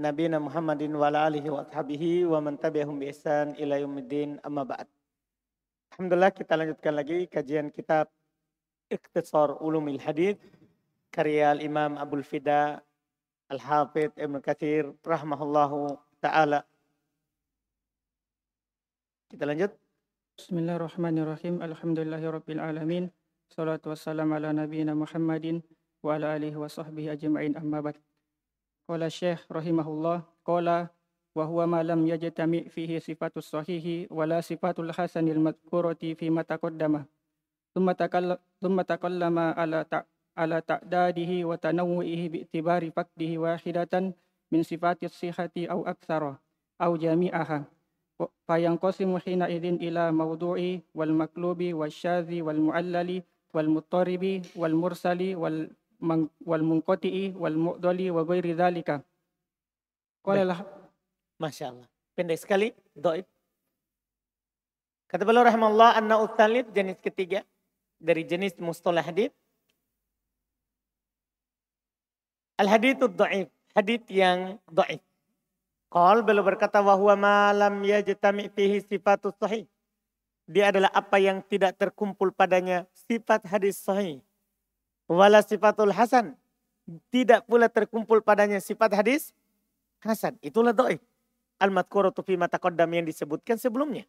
nabiyina Muhammadin wa ala alihi wa ashabihi wa man tabi'ahum bi ihsan ila yaumiddin amma ba'd. Alhamdulillah, kita lanjutkan lagi kajian kitab Ikhtisar Ulumil Hadits karya Imam Abul Fida Al-Hafidz Ibnu Katsir rahimahullahu taala. Kita lanjut. Bismillahirrahmanirrahim. Alhamdulillahirabbil alamin. Shalatu wassalamu ala nabiyyina Muhammadin wa ala alihi wa sahbihi ajma'in amma ba'd. Qala Syekh rahimahullah qala wa huwa ma lam yajtami fihi sifatus sahihi wala sifatul hasanil madhkurati fi ma taqaddama. Thumma takallama ala ta'dadihi wa tanawwu'ihi bi'tibari faqdihi wahidatan min sifatis sihhati aw aktsara aw jami'aha. Fayanqasimu hina idzin ila mawdu'i wal maklubi wasyadzi wal mu'allali wal muttaribi wal mursali wal munqati'i wal mu'dali wa ghairi dzalika. Masya Allah. Pendek sekali. Dhaif. Kata beliau rahimahullah, an-nau'ut tsalits, jenis ketiga dari jenis mustalah hadits. Al-haditsud dhaif, hadits yang dhaif. Qal, beliau berkata, wa huwa ma lam yajtami fihi sifatus sahih. Dia adalah apa yang tidak terkumpul padanya sifat hadis sahih. Wala sifatul hasan. Tidak pula terkumpul padanya sifat hadis hasan. Itulah dhaif. Al-madhkuratu fi ma taqaddam, yang disebutkan sebelumnya.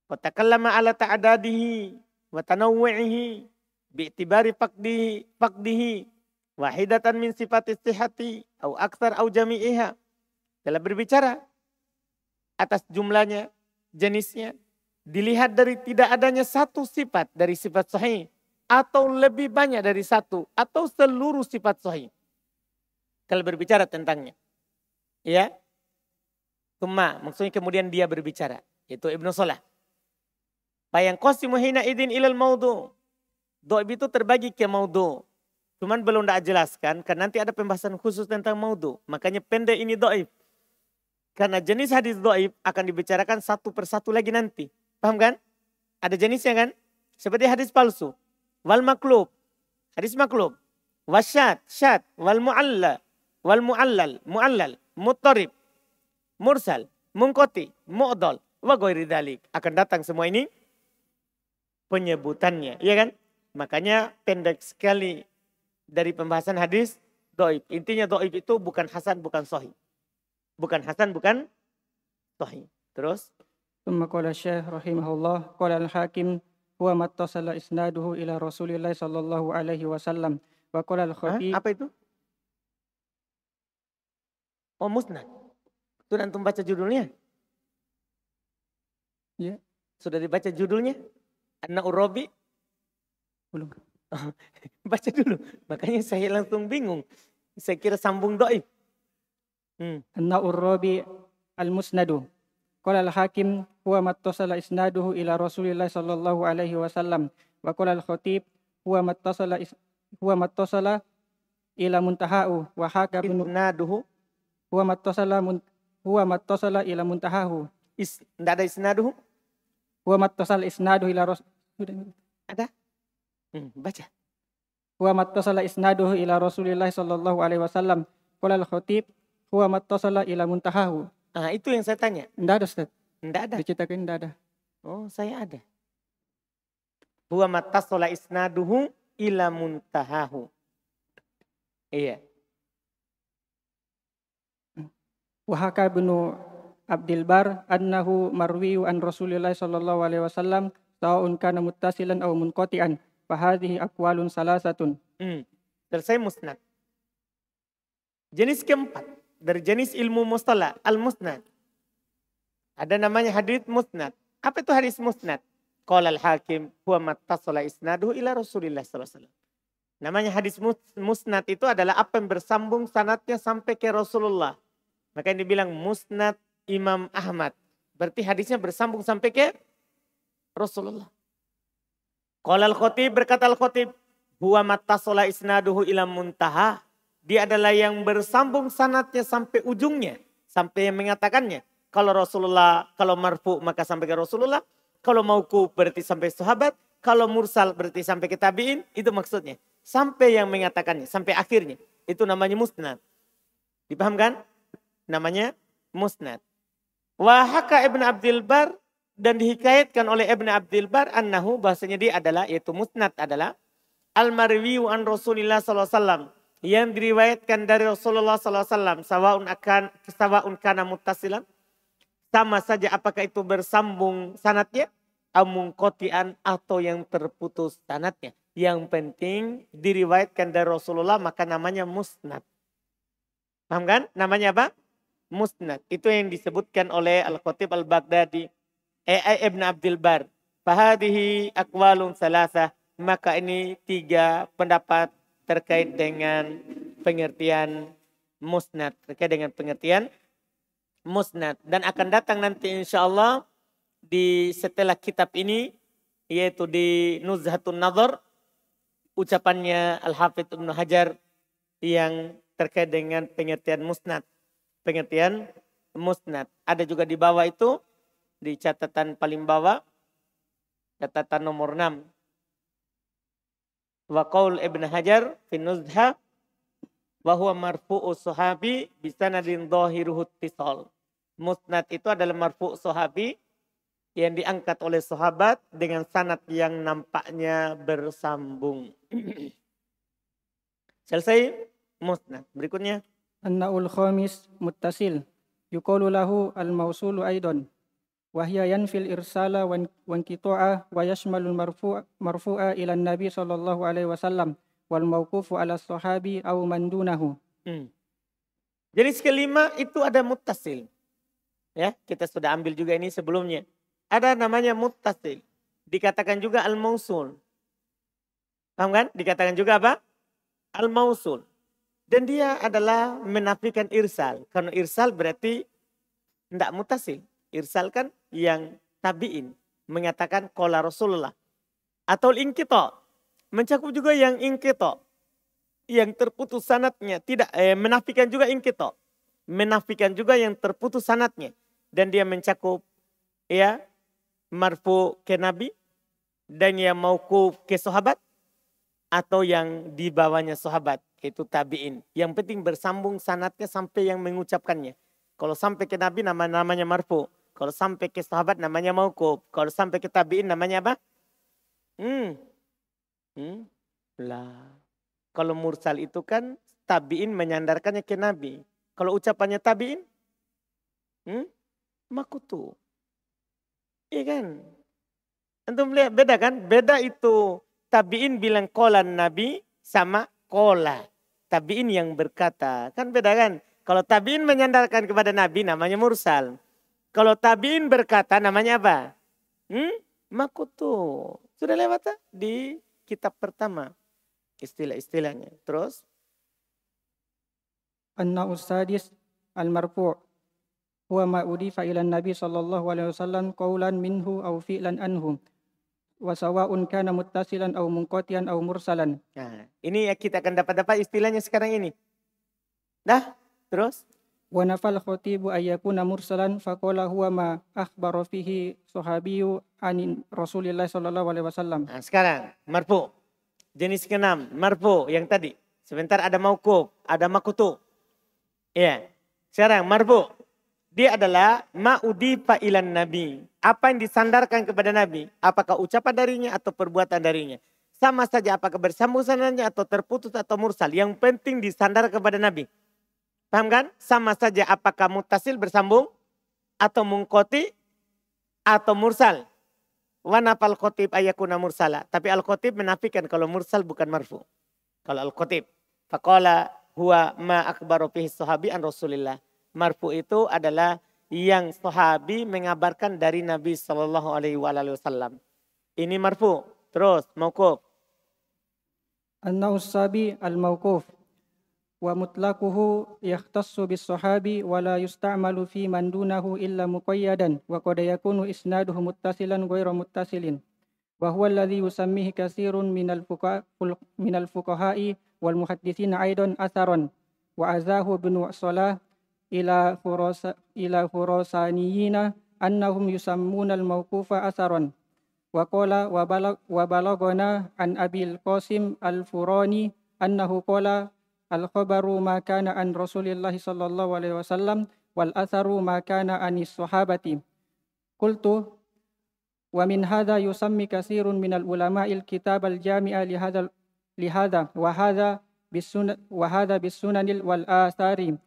Wa takallama ala ta'dadihi wa tanawwu'ihi bi'tibari faqdihi wahidatan min sifatis sihhati au aktsar au jami'iha. Telah berbicara atas jumlahnya, jenisnya, dilihat dari tidak adanya satu sifat dari sifat sahih, atau lebih banyak dari satu, atau seluruh sifat sahih. Kalau berbicara tentangnya. Ya. Tsumma, maksudnya kemudian dia berbicara. Yaitu Ibnu Salah. Fayanqasimu hina idzin ilal maudu'. Dhaif itu terbagi ke maudu'. Cuman belum tidak jelaskan, karena nanti ada pembahasan khusus tentang maudu'. Makanya pendek ini dhaif. Karena jenis hadis dhaif akan dibicarakan satu persatu lagi nanti. Paham kan? Ada jenisnya kan? Seperti hadis palsu. Wal maklub. Hadis maklub. Wasyad, syad. Wal mu'allal. Muttarib. Mursal. Munqati. Mu'dal. Wa ghairi dzalik. Akan datang semua ini penyebutannya. Iya kan? Makanya pendek sekali dari pembahasan hadis dhaif. Intinya dhaif itu bukan hasan, bukan sahih. Bukan hasan, bukan sahih. Terus? Tsumma qala Syekh rahimahullah qala al-Hakim huwa mattasala isnaduhu ila Rasulillah sallallahu alaihi wasallam wa qala al-Khatib. Apa itu? Oh, musnad. Sudah antum baca judulnya? Ya. Sudah dibaca judulnya? An-Naurabi? Belum. Baca dulu. Makanya saya langsung bingung. Saya kira sambung dhaif. An-Naurabi al-Musnadu. Qala al-Hakim huwa mattasala isnaduhu ila Rasulillah sallallahu alaihi wasallam wa qala al-Khatib huwa mattasala ila muntahahu wa haka Isnaduhu huwa mattasala ila muntahahu. Tidak ada isnaduhu? Huwa mattasala isnaduhu ila Rasulillah. Ada? Baca. Huwa mattasala isnaduhu ila Rasulillah sallallahu alaihi wasallam qala al-Khatib huwa mattasala ila muntahahu. Itu yang saya tanya. Tidak ada, Ustaz. Tidak ada. Diceritakan tidak ada. Oh, saya ada. Huwa mattasala isnaduhu ila muntahahu. Iya. Wa haka ibnu Abdul Bar annahu marwiyu an Rasulillah sallallahu alaihi wasallam sawa'un kana muttasilan aw munqati'an. Fa hadhihi aqwalun salasatun. Selesai musnad. Jenis keempat dari jenis ilmu mustalah, al-musnad. Ada namanya hadits musnad. Apa itu hadis musnad? Qala al-Hakim huwa mattasala isnaduhu ila Rasulillah sallallahu alaihi wasallam. Namanya hadis musnad itu adalah apa yang bersambung sanadnya sampai ke Rasulullah. Makanya dibilang musnad Imam Ahmad. Berarti hadisnya bersambung sampai ke Rasulullah. Qala al-Khatib, berkata al-Khatib, huwa mattasala isnaduhu ila muntaha. Dia adalah yang bersambung sanadnya sampai ujungnya. Sampai yang mengatakannya. Kalau Rasulullah, kalau marfu maka sampai ke Rasulullah. Kalau mauquf berarti sampai sahabat. Kalau mursal berarti sampai ke tabi'in. Itu maksudnya. Sampai yang mengatakannya, sampai akhirnya. Itu namanya musnad. Dipahamkan? namanya musnad. Wa haka Ibn Abdul Bar, dan dihikayatkan oleh Ibn Abdul Bar annahu, bahasanya dia adalah, yaitu musnad adalah al-marwiyu an Rasulillah sallallahu alaihi wasallam, yang diriwayatkan dari Rasulullah sallallahu alaihi wasallam, sawaun kana muttasilan, sama saja apakah itu bersambung sanadnya, amungkotian atau yang terputus sanadnya. Yang penting diriwayatkan dari Rasulullah, maka namanya musnad. Paham kan? Namanya apa? Musnad. Itu yang disebutkan oleh Al-Khatib Al-Baghdadi, Ibn Abdul Bar. Fahadihi aqwalun salasah. Maka ini 3 pendapat terkait dengan pengertian musnad. Terkait dengan pengertian musnad. Dan akan datang nanti insya Allah di setelah kitab ini, yaitu di Nuzhatun Nadhar, ucapannya Al-Hafidh Ibnu Hajar yang terkait dengan pengertian musnad. Pengertian musnad. Ada juga di bawah itu, di catatan paling bawah, catatan nomor 6. Wa qaul Ibnu Hajar fi Nuzha wa huwa marfu'u sahabi bisanadin dhahiruhu ittisal. Musnad itu adalah marfu' sahabi yang diangkat oleh sahabat dengan sanad yang nampaknya bersambung. Selesai musnad. Berikutnya. An-na'ul khamis muttasil. Yuqalu lahu al-mausulu aidan. Wahya yanfil irsala wa inqita'a wa yashmalul marfu'a ila nabi sallallahu alaihi wasallam wal mauqufu ala sahabi aw man dunahu. Jenis kelima itu ada muttasil. Ya, kita sudah ambil juga ini sebelumnya. Ada namanya muttasil. Dikatakan juga al-mausul. Paham kan? Dikatakan juga apa? Al-mausul. Dan dia adalah menafikan irsal. Karena irsal berarti tidak muttasil. Irsal kan yang tabi'in. Mengatakan qala Rasulullah. Atau inqita. Mencakup juga yang inqita. Yang terputus sanadnya. Tidak, menafikan juga inqita. Menafikan juga yang terputus sanadnya. Dan dia mencakup ya marfu ke Nabi, dan yang mauquf ke sahabat, atau yang di bawahnya sahabat, itu tabi'in. Yang penting bersambung sanadnya sampai yang mengucapkannya. Kalau sampai ke Nabi namanya marfu. Kalau sampai ke sahabat namanya mauquf. Kalau sampai ke tabi'in namanya apa? Lah. Kalau mursal itu kan tabi'in menyandarkannya ke Nabi. Kalau ucapannya tabi'in, makutu. Iya kan? Antum lihat beda kan? Beda itu tabi'in bilang qolan Nabi sama qola. Tabi'in yang berkata. Kan beda kan? Kalau tabi'in menyandarkan kepada Nabi namanya mursal. Kalau tabi'in berkata namanya apa? Makutu. Sudah lewat di kitab pertama. Istilah-istilahnya. Terus? An-na'us sadis al-marfu'. Huwa ma udifa ila Nabi sallallahu alaihi wasallam qaulan minhu aw fi'lan anhu. Wa sawa'un kana muttasilan aw munqati'an aw mursalan. Nah, ini ya kita akan dapat istilahnya sekarang ini. Dah, terus? Wa nafal khatibu ayyakuna mursalan faqala huwa ma akhbara fihi sahabiyyu anin Rasulillah sallallahu alaihi wasallam. Nah, sekarang marfu. Jenis ke-6, marfu yang tadi. Sebentar ada mauquf, ada makutu. Iya. Sekarang marfu. Dia adalah ma'udifa ilan Nabi. Apa yang disandarkan kepada Nabi. Apakah ucapan darinya atau perbuatan darinya. Sama saja apakah bersambung sanadnya atau terputus atau mursal. Yang penting disandar kepada Nabi. Paham kan? Sama saja apakah muttasil bersambung. Atau munqati atau mursal. Wa nafal khotib ayakuna mursala. Tapi al-khotib menafikan kalau mursal bukan marfu. Kalau al-khotib. Faqala huwa ma akbaru fihi sahabi an Rasulillah. Marfu itu adalah yang sahabi mengabarkan dari Nabi sallallahu alaihi wasallam. Ini marfu. Terus mauquf. An-naus sabi al-mauquf. Wa mutlaquhu yahtassu bis sahabi wa la yusta'malu fi man dunahu illa muqayyadan wa qad yakunu isnaduhu muttasilan ghairu muttasilin. Wa huwa alladhi yusammihi katsirun minal fuqaha'i wal muhadditsin aidan atharan. Wa azahu bin Salah ila khurasaniyina annahum yusammuna al-mawqufa asaran. Wa qala wa balagana an Abil Qasim al-Furani annahu qala al-khabaru ma kana an Rasulillah sallallahu alaihi wasallam wal atharu ma kana anis sahabati. Qultu wa min hadha yusammi katsirun minal ulama'il kitab al-jami'a lihadha wa hadha bisunanil wal athari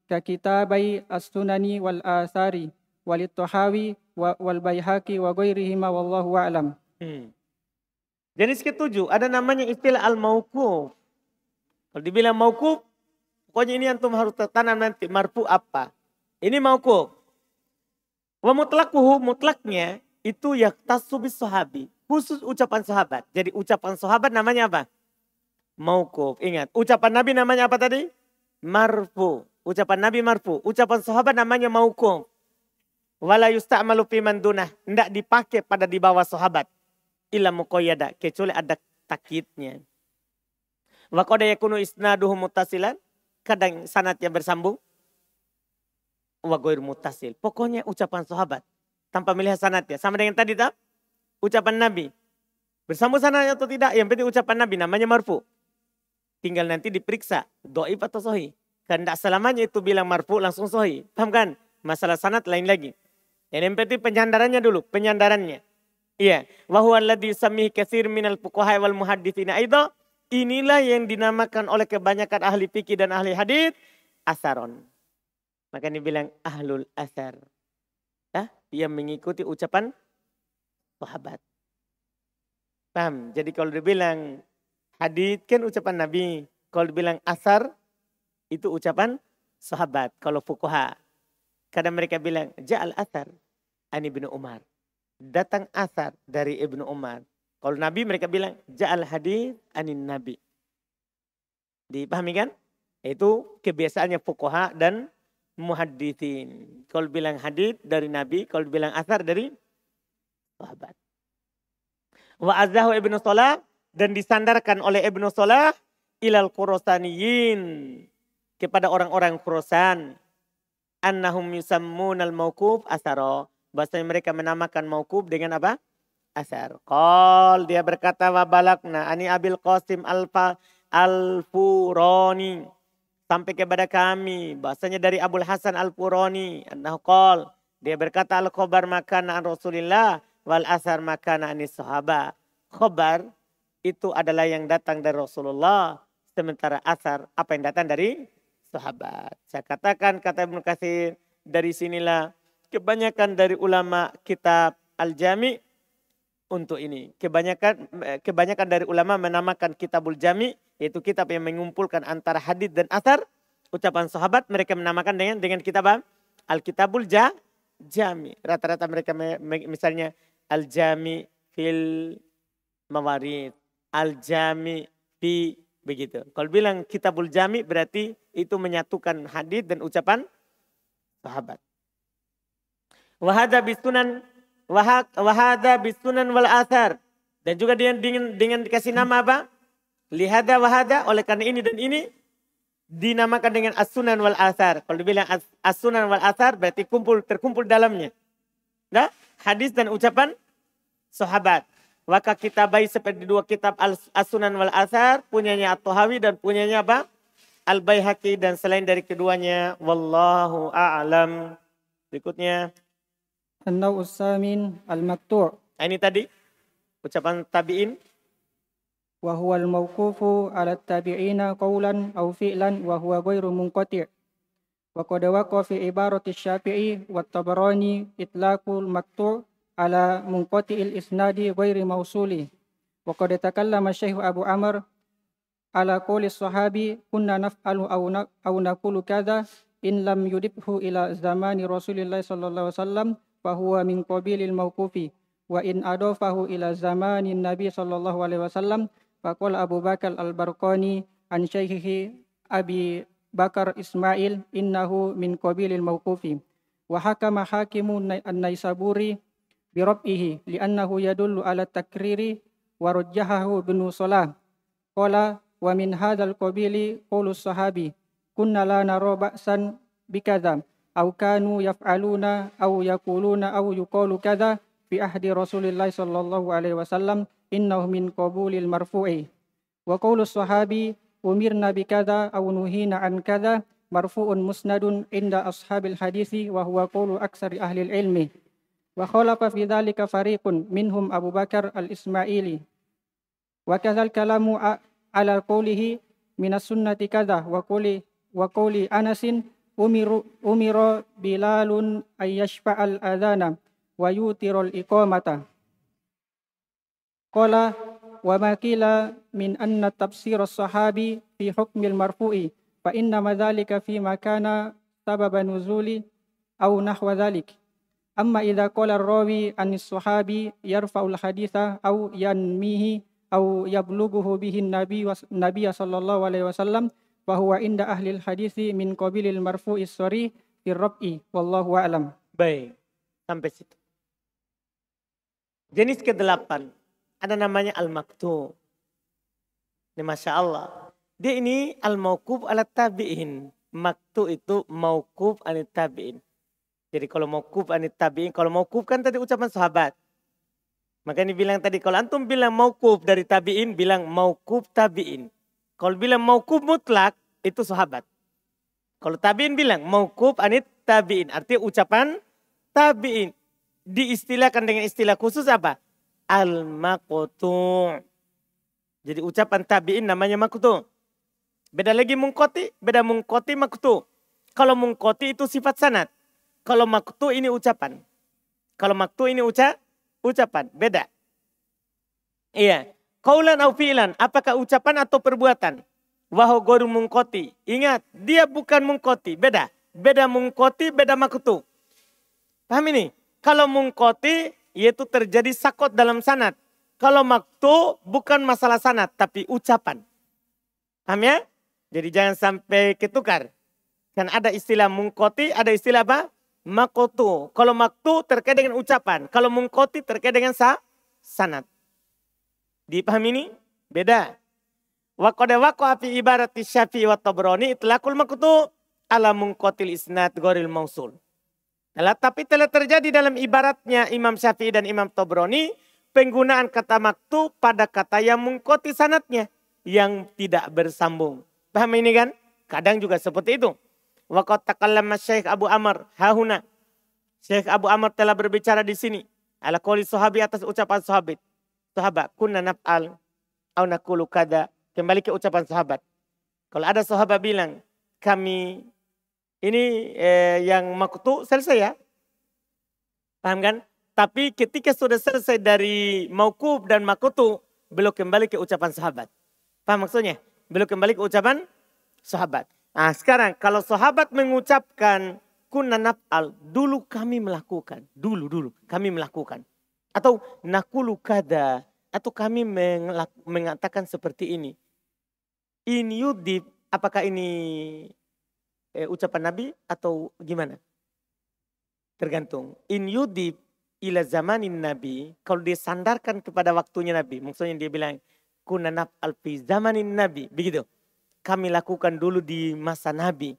ka kitabai as-sunani wal athari walitahawi wal baihaqi wa ghairihima wallahu a'lam. Jenis ketujuh ada namanya istilah al-mauquf. Kalau dibilang mauquf, pokoknya ini antum harus tertanam nanti marfu apa. Ini mauquf. Wa mutlaquhu, mutlaknya itu yaqtasu bis sahabi, khusus ucapan sahabat. Jadi ucapan sahabat namanya apa? Mauquf. Ingat, ucapan Nabi namanya apa tadi? Marfu. Ucapan Nabi marfu. Ucapan sahabat namanya mauquf. Wala yusta'malu fi man dunah, hendak dipakai pada di bawah sahabat. Illa muqayyada, kecuali ada takkidnya. Wa qad yakunu isnaduhu muttasilan, kadang sanadnya bersambung. Wa ghair muttasil. Pokoknya ucapan sahabat tanpa melihat sanadnya. Sama dengan tadi tak? Ucapan Nabi. Bersambung sanadnya atau tidak? Yang penting ucapan Nabi namanya marfu. Tinggal nanti diperiksa dhaif atau sahih. Kan tidak selamanya itu bilang marfu langsung sahih. Paham kan? Masalah sanad lain lagi. Yang penting penyandarannya dulu, penyandarannya. Iya, wa huwa alladhi yusammihi katsir minal fuqaha wal muhadditsina aidha. Inilah yang dinamakan oleh kebanyakan ahli fikih dan ahli hadis asaron. Maka dibilang ahlul asar. Yang mengikuti ucapan sahabat. Paham? Jadi kalau dibilang hadis kan ucapan Nabi. Kalau dibilang asar itu ucapan sahabat. Kalau fuqaha. Kadang mereka bilang ja'al asar an Ibnu Umar. Datang asar dari Ibnu Umar. Kalau Nabi mereka bilang ja'al hadis anin Nabi. Dipahami kan? Itu kebiasaannya fuqaha dan muhadditsin. Kalau bilang hadis dari Nabi, kalau bilang asar dari sahabat. Wa azahu Ibnu Salah, dan disandarkan oleh Ibnu Salah ilal Khurasaniyin, kepada orang-orang Khurasan, annahum yusammunal mauquf asara. Bahasanya mereka menamakan mauquf dengan apa? Asar. Qal, dia berkata wa balagna ani Abil Qasim Al-Furani, sampai kepada kami bahasanya dari Abul Hasan Al-Furani, annahu qal, dia berkata al-khabar makana an Rasulillah wal asar makana anis sahaba. Khabar itu adalah yang datang dari Rasulullah, sementara asar apa yang datang dari sahabat. Saya katakan, kata Ibnu Katsir, dari sinilah kebanyakan dari ulama kitab Al-Jami untuk ini. Kebanyakan dari ulama menamakan Kitabul Jami, yaitu kitab yang mengumpulkan antara hadis dan asar, ucapan sahabat, mereka menamakan dengan kitab Al-Kitabul Jami. Rata-rata mereka misalnya Al-Jami fil Mawarid, Al-Jami fi, begitu. Kalau bilang Kitabul Jami berarti itu menyatukan hadis dan ucapan sahabat. Wahada bisunan wal athar, dan juga dengan dikasih nama apa? Lihada wahada, oleh karena ini dan ini dinamakan dengan as-sunan wal athar. Kalau dibilang as-sunan wal athar berarti terkumpul dalamnya. Nah, hadis dan ucapan sahabat. Waka kitabai seperti dua kitab as-sunan wal athar, punyanya At-Tahawi dan punyanya apa? Al-Baihaqi, dan selain dari keduanya wallahu a'lam. Berikutnya An-Naw' as-Samin al-Maqtu'. Ini tadi ucapan tabi'in. Wa huwa al-mawqufu 'ala at-tabi'ina qawlan aw fi'lan wa huwa ghairu munqati'. Wa qad waqa fi ibarati Syafi'i wa Tabarani itlaqul maqtu' 'ala munqati'il isnadi ghairi mawsuli. Wa qad takallama Syekh Abu Amr 'ala qawli sahabi kunna naf'alu aw naqulu kadza in lam yudibhu ila zamani Rasulillah sallallahu alaihi wasallam fahuwa min qabilil mawqufi wa in adafahu ila zamanin Nabi sallallahu alaihi wasallam faqala Abu Bakar al-Barqani an syaihihi Abi Bakar Ismail innahu min qabilil mawqufi wa hakama hakimun an-Naisaburi bi rab'ihi li'annahu yadullu ala takriri wa rajjahahu Ibnu Salah qala wa min hadzal qabili qawlu sahabi kunna la nara ba'san bikadza aw kanu yaf'aluna aw yaquluna aw yuqalu kadza fi ahdi Rasulillah sallallahu alaihi wasallam innahu min qabulil marfu'i wa qawlu sahabi umirna bikadza aw nuhina an kadza marfu'un musnadun inda ashabil hadisi wa huwa qawlu aksari ahli ilmi. Wa khalafa fi dzalika fariqun minhum Abu Bakar al-Ismaili. Wa kadzal kalamu ala qawlihi minas sunnati kadza wa qawli Anasin umiro Bilalun ayyashfa'al adhana wa yutirul iqamata. Qala wa ma qila min anna tafsir as-sahabi fi hukmil marfu'i fa inna dzalika fi ma kana sababa nuzuli aw nahwa dzalik. Amma idza qala ar-rawi an-sahabi yarfa'ul haditha aw yanmihi aw yablughuhu bihi an-nabiy sallallahu alaihi wasallam fa huwa inda ahli al-hadithi min qabilil marfu'i as-sharih fi ar-raf'i wallahu a'lam. Baik, sampai situ. Jenis ke-8 ada namanya al-maktu. Ini Masya Allah. Dia ini al-mauquf ala tabi'in. Maktu itu mauquf ala tabi'in. Jadi kalau mauquf ala tabi'in, kalau mauquf kan tadi ucapan sahabat. Maka ini bilang tadi, kalau antum bilang mauquf dari tabi'in, bilang mauquf tabi'in. Kalau bilang mauquf mutlak, itu sahabat. Kalau tabi'in bilang mauquf ala tabi'in, artinya ucapan tabi'in. Diistilahkan dengan istilah khusus apa? Al-maqtu'. Jadi ucapan tabi'in namanya maqtu'. Beda lagi mungkoti, beda mungkoti maqtu'. Kalau mungkoti itu sifat sanad. Kalau maqtu' ini ucapan. Kalau maqtu' ini ucapan, beda. Iya. Qaulan au fi'lan, apakah ucapan atau perbuatan? Wahu ghairu mungkoti. Ingat, dia bukan mungkoti, beda. Beda mungkoti, beda maqtu'. Paham ini? Kalau mungkoti yaitu terjadi sakot dalam sanad. Kalau maktu bukan masalah sanad tapi ucapan. Paham ya? Jadi jangan sampai ketukar. Kan ada istilah mungkoti, ada istilah apa? Makotu. Kalau maktu terkait dengan ucapan. Kalau mungkoti terkait dengan sanad. Dipahami ini? Beda. Wa qad waqa'a fi ibarati Syafi'i wa Tabrani itlaqul maktu ala mungkotil isnad ghairil mausul. Tapi telah terjadi dalam ibaratnya Imam Syafi'i dan Imam Tabrani penggunaan kata maktu pada kata yang mungkoti sanadnya yang tidak bersambung. Paham ini kan? Kadang juga seperti itu. Wa qad takallama Syekh Abu Amr hahuna. Syekh Abu Amr telah berbicara di sini ala qouli sahabi atas ucapan sahabat kunna naf'al au naqulu kada. Kembali ke ucapan sahabat. Kalau ada sahabat bilang kami ini yang maktu selesai ya. Paham kan? Tapi ketika sudah selesai dari mauquf dan maktu, belum kembali ke ucapan sahabat. Paham maksudnya? Belum kembali ke ucapan sahabat. Nah sekarang kalau sahabat mengucapkan kunna naf'al, dulu kami melakukan. Dulu kami melakukan. Atau nakulu kada. Atau kami mengatakan seperti ini. In yudib, apakah ini ucapan Nabi atau gimana? Tergantung. In yudib ila zamanin Nabi. Kalau dia sandarkan kepada waktunya Nabi. Maksudnya dia bilang. Kuna naf'al fi zamanin Nabi. Begitu. Kami lakukan dulu di masa Nabi.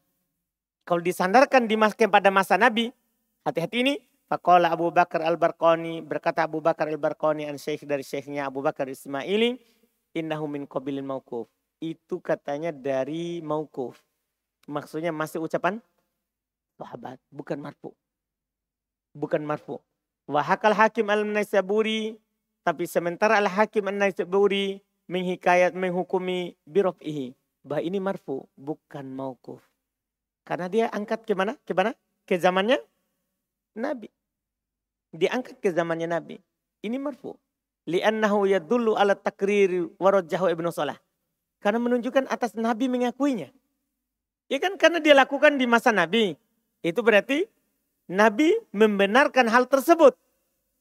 Kalau disandarkan pada masa Nabi. Hati-hati ini. Faqala Abu Bakar al-Barqani. Berkata Abu Bakar al-Barqani an syekh dari syekhnya Abu Bakar Ismaili. Innahu min qabilin mauquf. Itu katanya dari mauquf. Maksudnya masih ucapan sahabat, bukan marfu. Bukan marfu. Wa hakal Hakim al-Naisaburi, tapi sementara al-Hakim al-Naisaburi menghukumi biraf'ihi, bahwa ini marfu, bukan mauquf. Karena dia angkat ke mana? Ke zamannya Nabi. Diangkat ke zamannya Nabi. Ini marfu. Li'annahu yadullu ala takrir warajjahu Ibnu Salah. Karena menunjukkan atas Nabi mengakuinya. Ya kan karena dia lakukan di masa Nabi. Itu berarti Nabi membenarkan hal tersebut.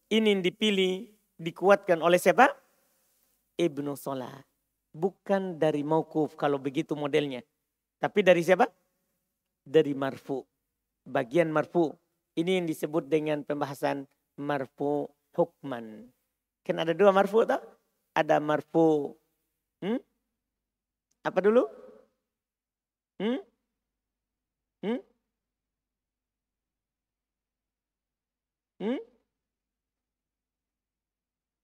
Ini dipilih, dikuatkan oleh siapa? Ibnu Salah. Bukan dari mauquf kalau begitu modelnya. Tapi dari siapa? Dari marfu. Bagian marfu. Ini yang disebut dengan pembahasan marfu hukman. Kan ada dua marfu tak? Ada marfu. Apa dulu?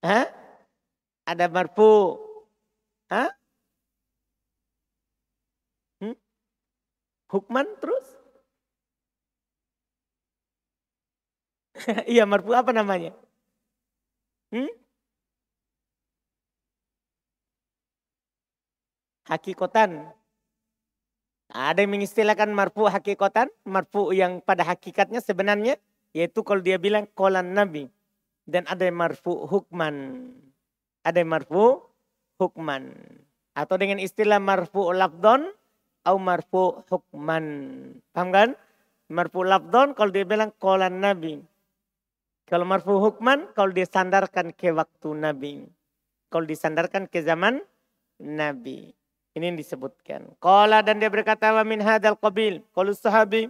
Hah? Ada marfu. Hah? Hukman terus? Iya marfu apa namanya? Hakikotan. Ada yang mengistilahkan marfu hakikotan, marfu yang pada hakikatnya sebenarnya, yaitu kalau dia bilang qolan Nabi. Dan ada yang marfu hukman. Ada yang marfu hukman. Atau dengan istilah marfu lafdon atau marfu hukman. Paham kan? Marfu lafdon kalau dia bilang qolan Nabi. Kalau marfu hukman kalau dia sandarkan ke waktu Nabi. Kalau disandarkan ke zaman Nabi. Ini yang disebutkan. Qala dan dia berkata wa min hadal qabil. Qalu sahabi.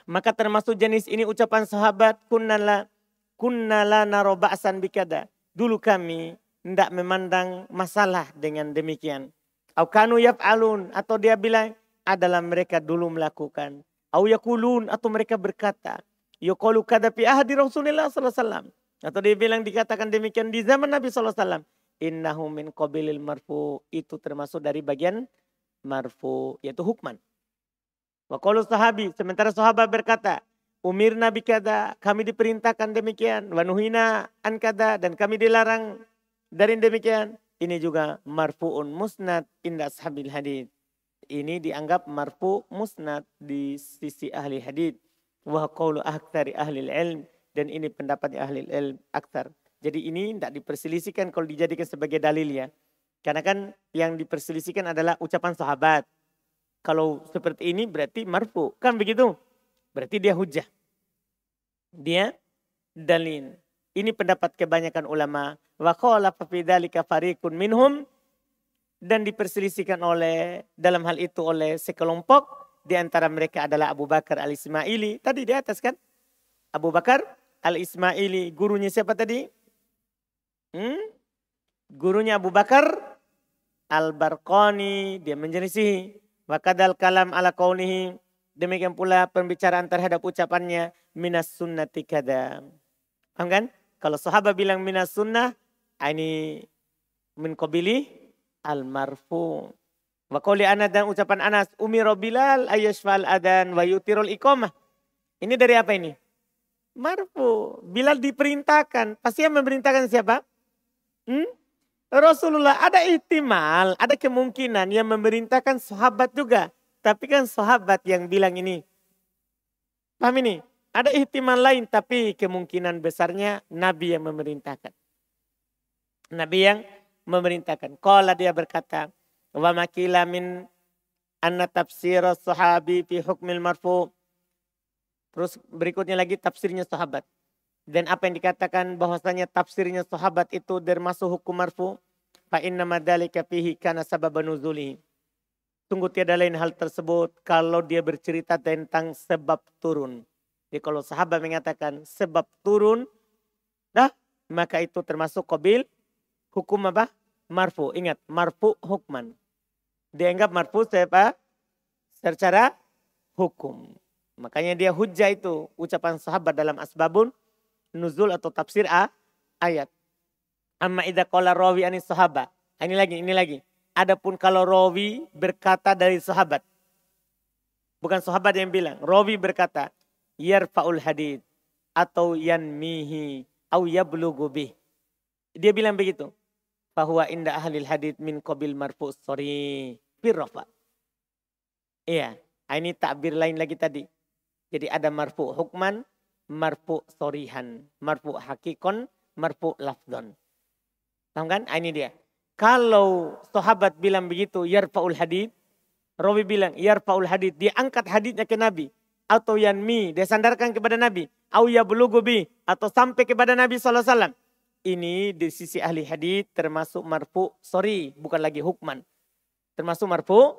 Maka termasuk jenis ini ucapan sahabat. Kunnala naro ba'san bikada. Dulu kami tidak memandang masalah dengan demikian. Au kanu yaf'alun. Atau dia bilang adalah mereka dulu melakukan. Au yakulun. Atau mereka berkata. Yuqalu kada fi ahdi Rasulullah SAW. Atau dia bilang dikatakan demikian di zaman Nabi SAW. Innahu min qabilil marfu. Itu termasuk dari bagian marfu. Yaitu hukman. Wa qalu sahabi. Sementara sahabat berkata. Umirna bikada. Kami diperintahkan demikian. Wa nuhina an kada. Dan kami dilarang dari demikian. Ini juga marfu'un musnad inda ashabil hadith. Ini dianggap marfu musnad di sisi ahli hadith. Wa qawlu aktsari ahli ilm. Dan ini pendapatnya ahli ilm aktsar. Jadi ini tidak diperselisihkan kalau dijadikan sebagai dalil ya. Karena kan yang diperselisihkan adalah ucapan sahabat. Kalau seperti ini berarti marfu. Kan begitu? Berarti dia hujah. Dia dalil. Ini pendapat kebanyakan ulama. Wa qala fa fi dzalika fariqun minhum. Dan diperselisihkan oleh dalam hal itu oleh sekelompok. Di antara mereka adalah Abu Bakar al-Ismaili. Tadi di atas kan? Abu Bakar al-Ismaili. Gurunya siapa tadi? Gurunya Abu Bakar Al-Barqani. Dia menjelisihi. Wa kadal kalam ala qawnihi. Demikian pula pembicaraan terhadap ucapannya. Minas sunnati kada. Paham kan? Kalau sahabat bilang minas sunnah. Ini min qabili al-marfu. Wa qawli Anas dan ucapan Anas. Umiro Bilal ayashfal adan wa yutirul iqamah. Ini dari apa ini? Marfu. Bilal diperintahkan. Pasti yang memerintahkan siapa? Rasulullah. Ada ihtimal, ada kemungkinan yang memerintahkan sahabat juga. Tapi kan sahabat yang bilang ini. Paham ini? Ada ihtimal lain tapi kemungkinan besarnya Nabi yang memerintahkan. Nabi yang memerintahkan. Qala dia berkata. Wa makila min anna tafsir sahabi fi hukmil marfu. Terus berikutnya lagi tafsirnya sahabat. Dan apa yang dikatakan bahwasanya tafsirnya sahabat itu termasuk hukum marfu. Fa inna madzalika fihi kana sababan nuzulihi. Sungguh tiada lain hal tersebut kalau dia bercerita tentang sebab turun. Jadi kalau sahabat mengatakan sebab turun, maka itu termasuk qabil hukum apa? Marfu. Ingat, marfu hukman. Dianggap marfu secara hukum. Makanya dia hujjah itu ucapan sahabat dalam asbabun nuzul atau tafsir ayat. Amma idza qala rawi anis sahabat. Ini lagi. Adapun kalau rawi berkata dari sahabat. Bukan sahabat yang bilang. Rawi berkata. Yarfa'ul hadith. Atau yanmihi. Au yablughu bih. Dia bilang begitu. Bahwa inda ahlil hadith min qabil marfu' sori. Firrafa. Iya. Ini takbir lain lagi tadi. Jadi ada marfu' hukman. Marfu' sorihan. Marfu' hakikon. Marfu' lafdon. Tahu kan? Ini dia. Kalau sahabat bilang begitu, yarfa'ul hadith. Rawi bilang, yarfa'ul hadith. Dia angkat hadithnya ke Nabi. Atau yanmi. Dia sandarkan kepada Nabi. Au yablughu bi. Atau sampai kepada Nabi SAW. Ini di sisi ahli hadith termasuk marfu' sori. Bukan lagi hukman. Termasuk marfu'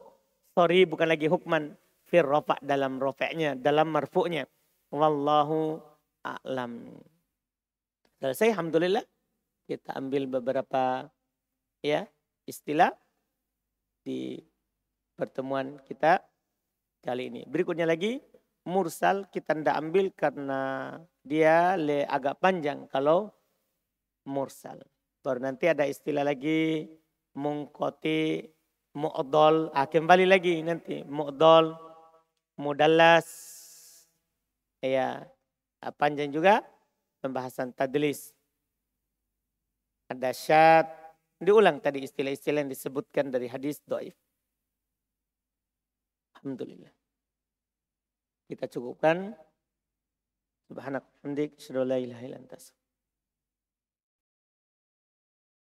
sori. Bukan lagi hukman. Fir rafa' dalam rafa'nya. Dalam marfu'nya. Wallahu a'lam. Selesai, alhamdulillah. Kita ambil beberapa istilah di pertemuan kita kali ini. Berikutnya lagi, mursal kita tidak ambil karena dia agak panjang kalau mursal. Baru nanti ada istilah lagi mungkoti, mu'dhal. Kembali lagi nanti mu'dhal, mudallas. Ya, panjang juga pembahasan tadlis. Ada syad. Diulang tadi istilah-istilah yang disebutkan dari hadis dhaif. Alhamdulillah. Kita cukupkan. Subhanak hamdik, asyhadu an la ilaha illa anta.